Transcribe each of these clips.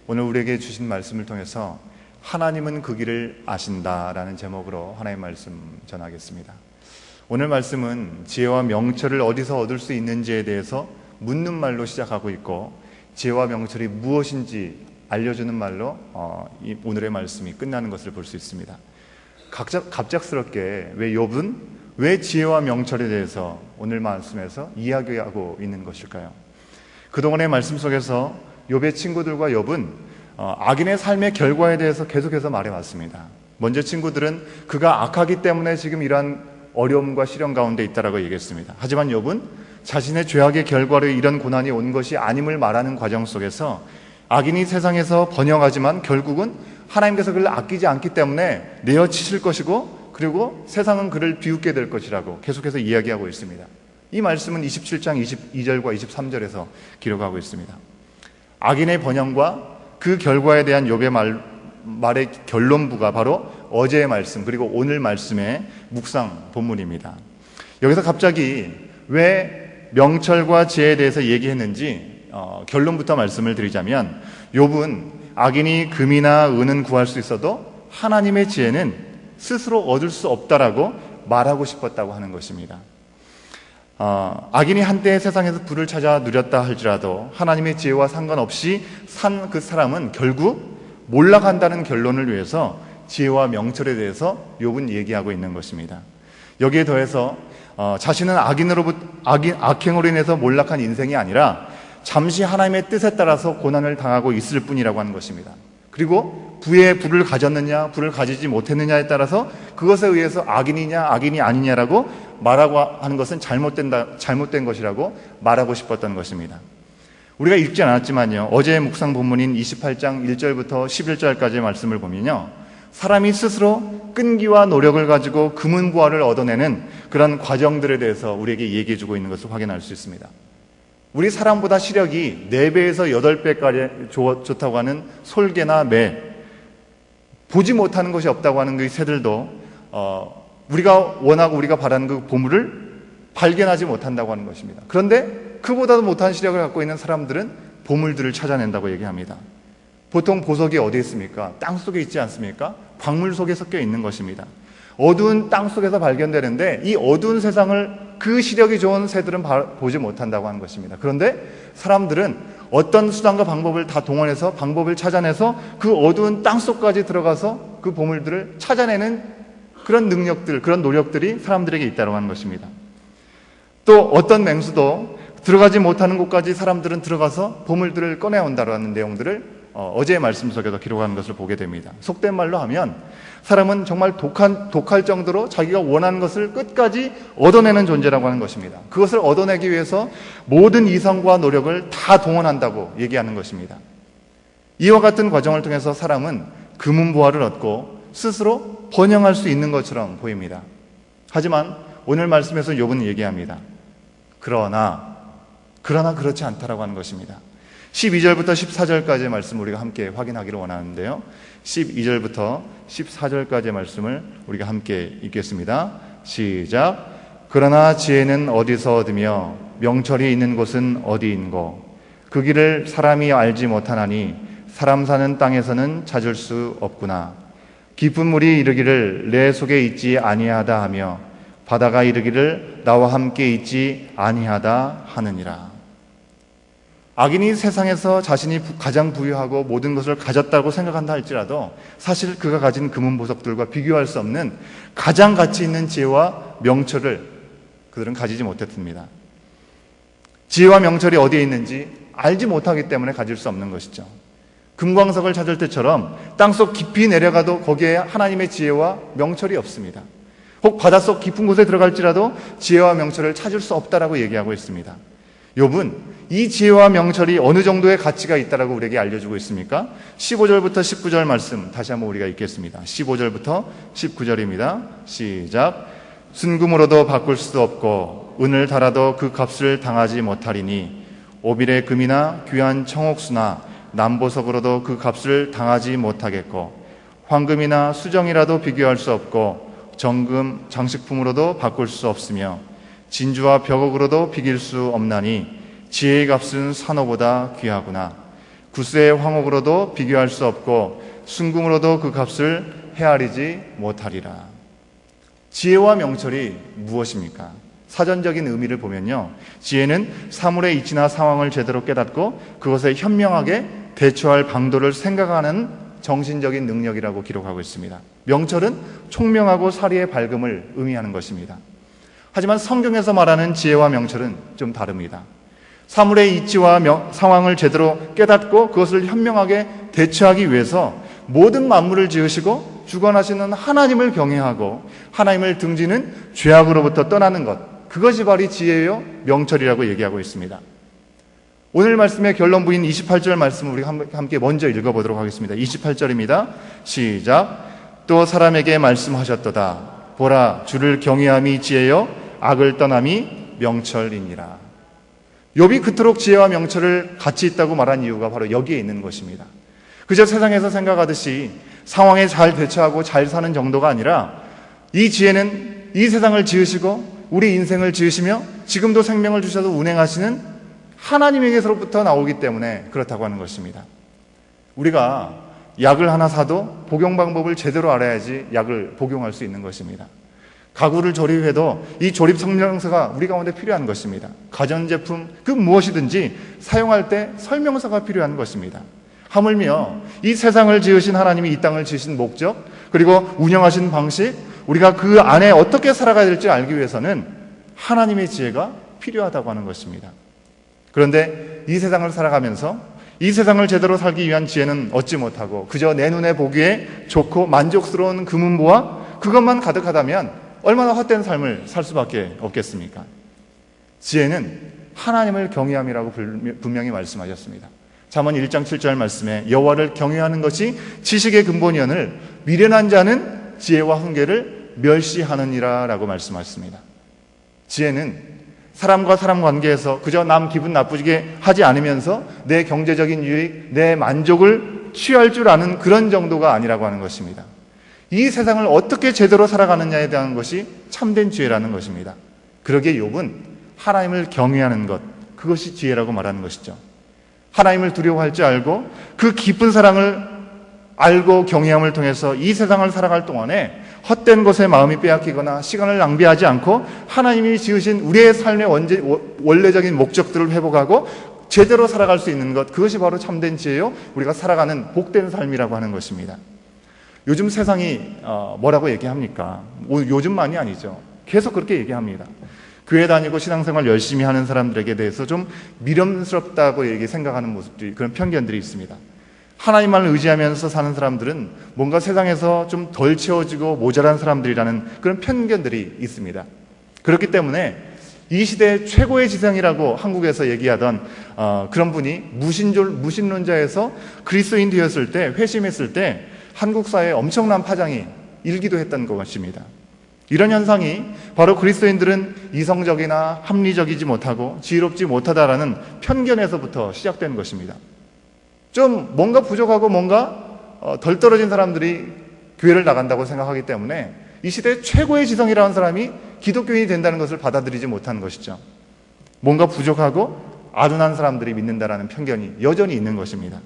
오늘 우리에게 주신 말씀을 통해서 하나님은 그 길을 아신다라는 제목으로 하나님의 말씀 전하겠습니다. 오늘 말씀은 지혜와 명철을 어디서 얻을 수 있는지에 대해서 묻는 말로 시작하고 있고, 지혜와 명철이 무엇인지 알려주는 말로 오늘의 말씀이 끝나는 것을 볼 수 있습니다. 갑작스럽게 왜 지혜와 명철에 대해서 오늘 말씀에서 이야기하고 있는 것일까요? 그동안의 말씀 속에서 욥의 친구들과 욥은 악인의 삶의 결과에 대해서 계속해서 말해왔습니다. 먼저 친구들은 그가 악하기 때문에 지금 이러한 어려움과 시련 가운데 있다라고 얘기했습니다. 하지만 욥은 자신의 죄악의 결과로 이런 고난이 온 것이 아님을 말하는 과정 속에서 악인이 세상에서 번영하지만 결국은 하나님께서 그를 아끼지 않기 때문에 내어치실 것이고, 그리고 세상은 그를 비웃게 될 것이라고 계속해서 이야기하고 있습니다. 이 말씀은 27장 22절과 23절에서 기록하고 있습니다. 악인의 번영과 그 결과에 대한 욥의 말의 결론부가 바로 어제의 말씀, 그리고 오늘 말씀의 묵상 본문입니다. 여기서 갑자기 왜 명철과 지혜에 대해서 얘기했는지 결론부터 말씀을 드리자면, 욥은 악인이 금이나 은은 구할 수 있어도 하나님의 지혜는 스스로 얻을 수 없다라고 말하고 싶었다고 하는 것입니다. 악인이 한때 세상에서 부를 찾아 누렸다 할지라도 하나님의 지혜와 상관없이 산 그 사람은 결국 몰락한다는 결론을 위해서 지혜와 명철에 대해서 욥은 얘기하고 있는 것입니다. 여기에 더해서 자신은 악행으로 인해서 몰락한 인생이 아니라 잠시 하나님의 뜻에 따라서 고난을 당하고 있을 뿐이라고 하는 것입니다. 그리고 불을 가졌느냐 불을 가지지 못했느냐에 따라서 그것에 의해서 악인이냐 악인이 아니냐라고 말하고 하는 것은 잘못된 것이라고 말하고 싶었던 것입니다. 우리가 읽지 않았지만요, 어제의 묵상 본문인 28장 1절부터 11절까지의 말씀을 보면요, 사람이 스스로 끈기와 노력을 가지고 금은부화를 얻어내는 그런 과정들에 대해서 우리에게 얘기해주고 있는 것을 확인할 수 있습니다. 우리 사람보다 시력이 4배에서 8배까지 좋다고 하는 솔개나 매, 보지 못하는 것이 없다고 하는 그 새들도 우리가 원하고 우리가 바라는 그 보물을 발견하지 못한다고 하는 것입니다. 그런데 그보다도 못한 시력을 갖고 있는 사람들은 보물들을 찾아낸다고 얘기합니다. 보통 보석이 어디에 있습니까? 땅 속에 있지 않습니까? 광물 속에 섞여 있는 것입니다. 어두운 땅 속에서 발견되는데 이 어두운 세상을 그 시력이 좋은 새들은 보지 못한다고 하는 것입니다. 그런데 사람들은 어떤 수단과 방법을 다 동원해서 방법을 찾아내서 그 어두운 땅 속까지 들어가서 그 보물들을 찾아내는 그런 능력들, 그런 노력들이 사람들에게 있다고 하는 것입니다. 또 어떤 맹수도 들어가지 못하는 곳까지 사람들은 들어가서 보물들을 꺼내온다는 내용들을 어제의 말씀 속에서 기록하는 것을 보게 됩니다. 속된 말로 하면 사람은 정말 독할 정도로 자기가 원하는 것을 끝까지 얻어내는 존재라고 하는 것입니다. 그것을 얻어내기 위해서 모든 이성과 노력을 다 동원한다고 얘기하는 것입니다. 이와 같은 과정을 통해서 사람은 금은보화를 얻고 스스로 번영할 수 있는 것처럼 보입니다. 하지만 오늘 말씀에서 욥은 얘기합니다. 그러나 그렇지 않다라고 하는 것입니다. 12절부터 14절까지의 말씀 우리가 함께 확인하기를 원하는데요, 12절부터 14절까지의 말씀을 우리가 함께 읽겠습니다. 시작. 그러나 지혜는 어디서 얻으며 명철이 있는 곳은 어디인고? 그 길을 사람이 알지 못하나니 사람 사는 땅에서는 찾을 수 없구나. 깊은 물이 이르기를 내 속에 있지 아니하다 하며 바다가 이르기를 나와 함께 있지 아니하다 하느니라. 악인이 세상에서 자신이 가장 부유하고 모든 것을 가졌다고 생각한다 할지라도 사실 그가 가진 금은보석들과 비교할 수 없는 가장 가치 있는 지혜와 명철을 그들은 가지지 못했습니다. 지혜와 명철이 어디에 있는지 알지 못하기 때문에 가질 수 없는 것이죠. 금광석을 찾을 때처럼 땅속 깊이 내려가도 거기에 하나님의 지혜와 명철이 없습니다. 혹 바닷속 깊은 곳에 들어갈지라도 지혜와 명철을 찾을 수 없다라고 얘기하고 있습니다. 욥은 이 지혜와 명철이 어느 정도의 가치가 있다라고 우리에게 알려주고 있습니까? 15절부터 19절 말씀 다시 한번 우리가 읽겠습니다. 15절부터 19절입니다. 시작. 순금으로도 바꿀 수도 없고 은을 달아도 그 값을 당하지 못하리니 오빌의 금이나 귀한 청옥수나 남보석으로도 그 값을 당하지 못하겠고 황금이나 수정이라도 비교할 수 없고 정금 장식품으로도 바꿀 수 없으며 진주와 벽옥으로도 비길 수 없나니 지혜의 값은 산호보다 귀하구나. 구스의 황옥으로도 비교할 수 없고 순금으로도 그 값을 헤아리지 못하리라. 지혜와 명철이 무엇입니까? 사전적인 의미를 보면요, 지혜는 사물의 이치나 상황을 제대로 깨닫고 그것에 현명하게 대처할 방도를 생각하는 정신적인 능력이라고 기록하고 있습니다. 명철은 총명하고 사리의 밝음을 의미하는 것입니다. 하지만 성경에서 말하는 지혜와 명철은 좀 다릅니다. 사물의 이치와 상황을 제대로 깨닫고 그것을 현명하게 대처하기 위해서 모든 만물을 지으시고 주관하시는 하나님을 경외하고 하나님을 등지는 죄악으로부터 떠나는 것, 그것이 바로 지혜요 명철이라고 얘기하고 있습니다. 오늘 말씀의 결론부인 28절 말씀을 우리가 함께 먼저 읽어보도록 하겠습니다. 28절입니다. 시작. 또 사람에게 말씀하셨도다. 보라, 주를 경외함이 지혜요 악을 떠남이 명철이니라. 욥이 그토록 지혜와 명철을 같이 있다고 말한 이유가 바로 여기에 있는 것입니다. 그저 세상에서 생각하듯이 상황에 잘 대처하고 잘 사는 정도가 아니라 이 지혜는 이 세상을 지으시고 우리 인생을 지으시며 지금도 생명을 주셔서 운행하시는 하나님에게서부터 나오기 때문에 그렇다고 하는 것입니다. 우리가 약을 하나 사도 복용 방법을 제대로 알아야지 약을 복용할 수 있는 것입니다. 가구를 조립해도 이 조립 설명서가 우리 가운데 필요한 것입니다. 가전제품 그 무엇이든지 사용할 때 설명서가 필요한 것입니다. 하물며 이 세상을 지으신 하나님이 이 땅을 지으신 목적, 그리고 운영하신 방식, 우리가 그 안에 어떻게 살아가야 될지 알기 위해서는 하나님의 지혜가 필요하다고 하는 것입니다. 그런데 이 세상을 살아가면서 이 세상을 제대로 살기 위한 지혜는 얻지 못하고 그저 내 눈에 보기에 좋고 만족스러운 금은보화 그것만 가득하다면 얼마나 헛된 삶을 살 수밖에 없겠습니까? 지혜는 하나님을 경외함이라고 분명히 말씀하셨습니다. 잠언 1장 7절 말씀에 여호와를 경외하는 것이 지식의 근본이오늘 미련한 자는 지혜와 훈계를 멸시하느니라 라고 말씀하셨습니다. 지혜는 사람과 사람 관계에서 그저 남 기분 나쁘게 하지 않으면서 내 경제적인 유익, 내 만족을 취할 줄 아는 그런 정도가 아니라고 하는 것입니다. 이 세상을 어떻게 제대로 살아가느냐에 대한 것이 참된 지혜라는 것입니다. 그러기에 욥은 하나님을 경외하는 것, 그것이 지혜라고 말하는 것이죠. 하나님을 두려워할 줄 알고 그 깊은 사랑을 알고 경외함을 통해서 이 세상을 살아갈 동안에 헛된 것에 마음이 빼앗기거나 시간을 낭비하지 않고 하나님이 지으신 우리의 삶의 원래적인 목적들을 회복하고 제대로 살아갈 수 있는 것, 그것이 바로 참된 지혜요 우리가 살아가는 복된 삶이라고 하는 것입니다. 요즘 세상이 뭐라고 얘기합니까? 요즘만이 아니죠. 계속 그렇게 얘기합니다. 교회 다니고 신앙생활 열심히 하는 사람들에게 대해서 좀 미련스럽다고 생각하는 모습들이, 그런 편견들이 있습니다. 하나님만을 의지하면서 사는 사람들은 뭔가 세상에서 좀 덜 채워지고 모자란 사람들이라는 그런 편견들이 있습니다. 그렇기 때문에 이 시대의 최고의 지성이라고 한국에서 얘기하던 그런 분이 무신론자에서 그리스도인 되었을 때, 회심했을 때 한국 사회에 엄청난 파장이 일기도 했던 것입니다. 이런 현상이 바로 그리스도인들은 이성적이나 합리적이지 못하고 지혜롭지 못하다라는 편견에서부터 시작된 것입니다. 좀 뭔가 부족하고 뭔가 덜 떨어진 사람들이 교회를 나간다고 생각하기 때문에 이 시대의 최고의 지성이라는 사람이 기독교인이 된다는 것을 받아들이지 못하는 것이죠. 뭔가 부족하고 아둔한 사람들이 믿는다라는 편견이 여전히 있는 것입니다.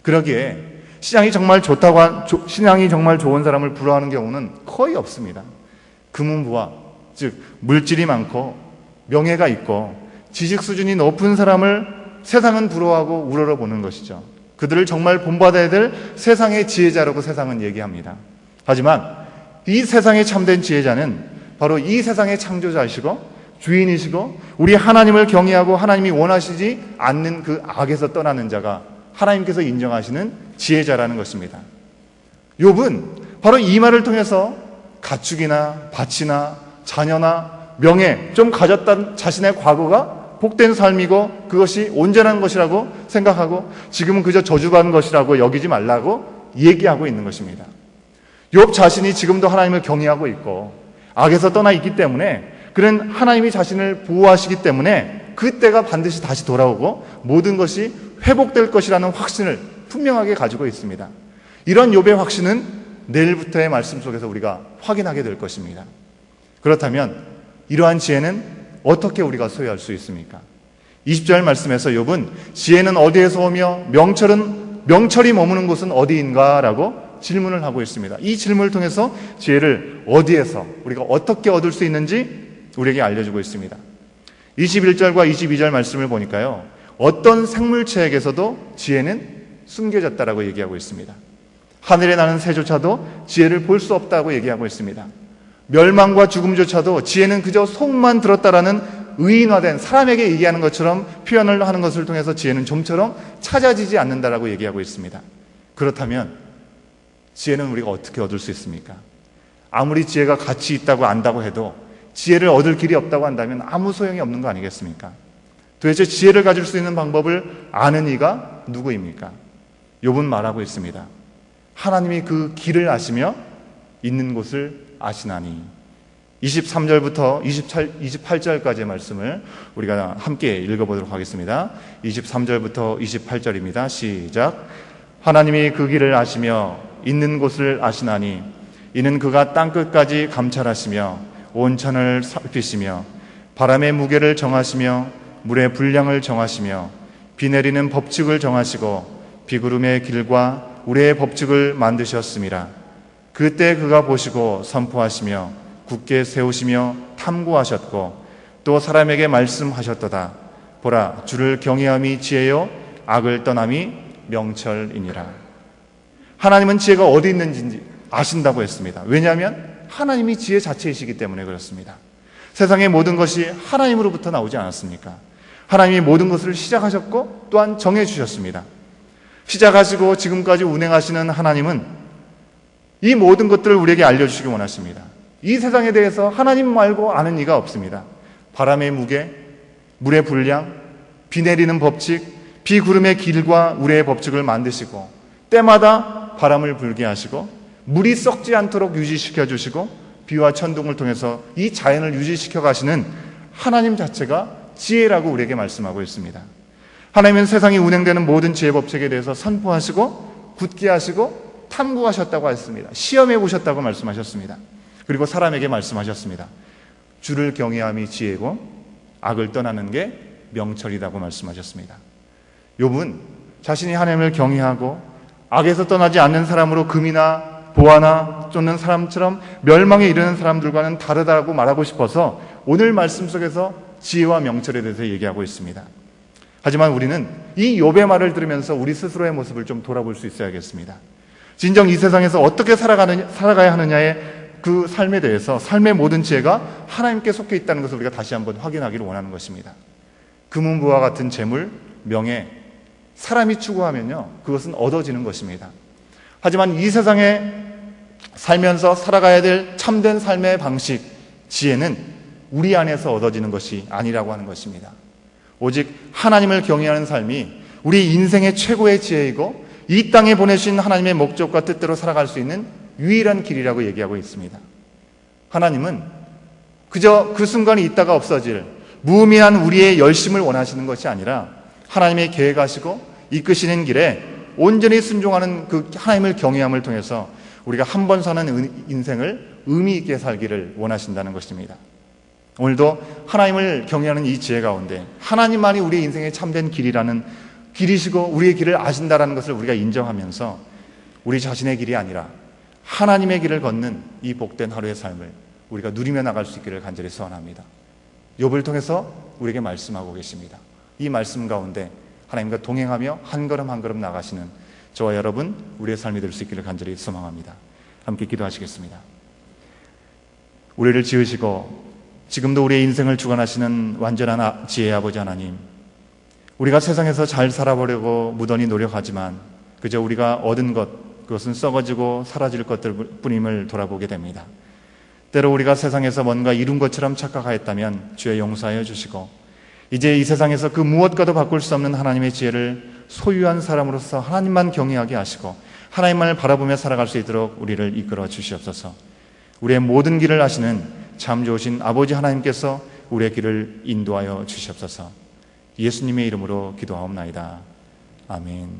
그러기에 신앙이 정말 좋은 사람을 부러워하는 경우는 거의 없습니다. 금은부화, 즉 물질이 많고 명예가 있고 지식 수준이 높은 사람을 세상은 부러워하고 우러러보는 것이죠. 그들을 정말 본받아야 될 세상의 지혜자라고 세상은 얘기합니다. 하지만 이 세상의 참된 지혜자는 바로 이 세상의 창조자이시고 주인이시고 우리 하나님을 경외하고 하나님이 원하시지 않는 그 악에서 떠나는 자가 하나님께서 인정하시는 지혜자라는 것입니다. 욥은 바로 이 말을 통해서 가축이나 밭이나 자녀나 명예 좀 가졌던 자신의 과거가 복된 삶이고 그것이 온전한 것이라고 생각하고 지금은 그저 저주받은 것이라고 여기지 말라고 얘기하고 있는 것입니다. 욥 자신이 지금도 하나님을 경외하고 있고 악에서 떠나 있기 때문에 그는 하나님이 자신을 보호하시기 때문에 그때가 반드시 다시 돌아오고 모든 것이 회복될 것이라는 확신을 분명하게 가지고 있습니다. 이런 욥의 확신은 내일부터의 말씀 속에서 우리가 확인하게 될 것입니다. 그렇다면 이러한 지혜는 어떻게 우리가 소유할 수 있습니까? 20절 말씀에서 욥은 지혜는 어디에서 오며 명철이 머무는 곳은 어디인가? 라고 질문을 하고 있습니다. 이 질문을 통해서 지혜를 어디에서 우리가 어떻게 얻을 수 있는지 우리에게 알려주고 있습니다. 21절과 22절 말씀을 보니까요, 어떤 생물체에게서도 지혜는 숨겨졌다라고 얘기하고 있습니다. 하늘에 나는 새조차도 지혜를 볼 수 없다고 얘기하고 있습니다. 멸망과 죽음조차도 지혜는 그저 소문만 들었다라는 의인화된 사람에게 얘기하는 것처럼 표현을 하는 것을 통해서 지혜는 좀처럼 찾아지지 않는다라고 얘기하고 있습니다. 그렇다면 지혜는 우리가 어떻게 얻을 수 있습니까? 아무리 지혜가 가치 있다고 안다고 해도 지혜를 얻을 길이 없다고 한다면 아무 소용이 없는 거 아니겠습니까? 도대체 지혜를 가질 수 있는 방법을 아는 이가 누구입니까? 욥은 말하고 있습니다. 하나님이 그 길을 아시며 있는 곳을 아시나니. 23절부터 28절까지의 말씀을 우리가 함께 읽어보도록 하겠습니다. 23절부터 28절입니다. 시작. 하나님이 그 길을 아시며 있는 곳을 아시나니 이는 그가 땅끝까지 감찰하시며 온천을 살피시며 바람의 무게를 정하시며 물의 분량을 정하시며 비 내리는 법칙을 정하시고 비구름의 길과 우레의 법칙을 만드셨습니다. 그때 그가 보시고 선포하시며 굳게 세우시며 탐구하셨고 또 사람에게 말씀하셨도다. 보라, 주를 경외함이 지혜요 악을 떠남이 명철이니라. 하나님은 지혜가 어디 있는지 아신다고 했습니다. 왜냐하면 하나님이 지혜 자체이시기 때문에 그렇습니다. 세상의 모든 것이 하나님으로부터 나오지 않았습니까? 하나님이 모든 것을 시작하셨고 또한 정해주셨습니다. 시작하시고 지금까지 운행하시는 하나님은 이 모든 것들을 우리에게 알려주시기 원하십니다. 이 세상에 대해서 하나님 말고 아는 이가 없습니다. 바람의 무게, 물의 분량, 비 내리는 법칙, 비구름의 길과 우레의 법칙을 만드시고 때마다 바람을 불게 하시고 물이 썩지 않도록 유지시켜 주시고 비와 천둥을 통해서 이 자연을 유지시켜 가시는 하나님 자체가 지혜라고 우리에게 말씀하고 있습니다. 하나님은 세상이 운행되는 모든 지혜 법칙에 대해서 선포하시고 굳게 하시고 탐구하셨다고 했습니다. 시험해 보셨다고 말씀하셨습니다. 그리고 사람에게 말씀하셨습니다. 주를 경외함이 지혜고 악을 떠나는 게 명철이라고 말씀하셨습니다. 욥은 자신이 하나님을 경외하고 악에서 떠나지 않는 사람으로 금이나 보화나 쫓는 사람처럼 멸망에 이르는 사람들과는 다르다고 말하고 싶어서 오늘 말씀 속에서 지혜와 명철에 대해서 얘기하고 있습니다. 하지만 우리는 이 욥의 말을 들으면서 우리 스스로의 모습을 좀 돌아볼 수 있어야겠습니다. 진정 이 세상에서 어떻게 살아가야 하느냐의 그 삶에 대해서 삶의 모든 지혜가 하나님께 속해 있다는 것을 우리가 다시 한번 확인하기를 원하는 것입니다. 금은부와 같은 재물, 명예, 사람이 추구하면요 그것은 얻어지는 것입니다. 하지만 이 세상에 살면서 살아가야 될 참된 삶의 방식, 지혜는 우리 안에서 얻어지는 것이 아니라고 하는 것입니다. 오직 하나님을 경외하는 삶이 우리 인생의 최고의 지혜이고 이 땅에 보내신 하나님의 목적과 뜻대로 살아갈 수 있는 유일한 길이라고 얘기하고 있습니다. 하나님은 그저 그 순간이 있다가 없어질 무의미한 우리의 열심을 원하시는 것이 아니라 하나님의 계획하시고 이끄시는 길에 온전히 순종하는 그 하나님을 경외함을 통해서 우리가 한 번 사는 인생을 의미 있게 살기를 원하신다는 것입니다. 오늘도 하나님을 경외하는 이 지혜 가운데 하나님만이 우리의 인생의 참된 길이시고 우리의 길을 아신다라는 것을 우리가 인정하면서 우리 자신의 길이 아니라 하나님의 길을 걷는 이 복된 하루의 삶을 우리가 누리며 나갈 수 있기를 간절히 소원합니다. 욥을 통해서 우리에게 말씀하고 계십니다. 이 말씀 가운데 하나님과 동행하며 한 걸음 한 걸음 나가시는 저와 여러분 우리의 삶이 될 수 있기를 간절히 소망합니다. 함께 기도하시겠습니다. 우리를 지으시고 지금도 우리의 인생을 주관하시는 완전한 지혜의 아버지 하나님, 우리가 세상에서 잘 살아보려고 무던히 노력하지만 그저 우리가 얻은 것, 그것은 썩어지고 사라질 것들 뿐임을 돌아보게 됩니다. 때로 우리가 세상에서 뭔가 이룬 것처럼 착각하였다면 주의 용서하여 주시고 이제 이 세상에서 그 무엇과도 바꿀 수 없는 하나님의 지혜를 소유한 사람으로서 하나님만 경외하게 하시고 하나님만을 바라보며 살아갈 수 있도록 우리를 이끌어 주시옵소서. 우리의 모든 길을 아시는 참 좋으신 아버지 하나님께서 우리의 길을 인도하여 주시옵소서. 예수님의 이름으로 기도하옵나이다. 아멘.